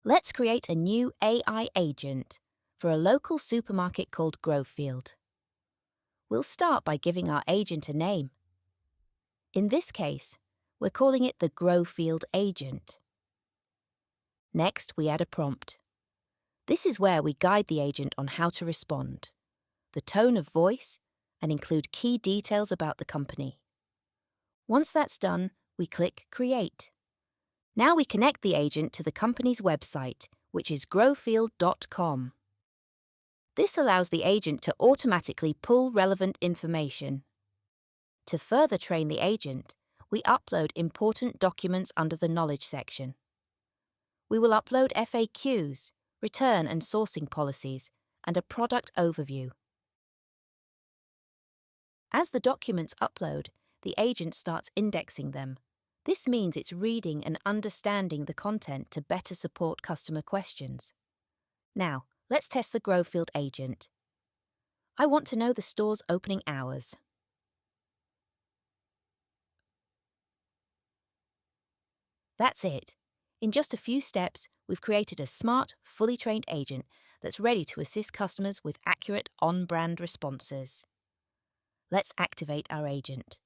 Let's create a new AI agent for a local supermarket called Growfield. We'll start by giving our agent a name. In this case, we're calling it the Growfield agent. Next, we add a prompt. This is where we guide the agent on how to respond, the tone of voice, and include key details about the company. Once that's done, we click Create. Now we connect the agent to the company's website, which is growfield.com. This allows the agent to automatically pull relevant information. To further train the agent, we upload important documents under the Knowledge section. We will upload FAQs, return and sourcing policies, and a product overview. As the documents upload, the agent starts indexing them. This means it's reading and understanding the content to better support customer questions. Now, let's test the Growfield agent. I want to know the store's opening hours. That's it. In just a few steps, we've created a smart, fully trained agent that's ready to assist customers with accurate, on-brand responses. Let's activate our agent.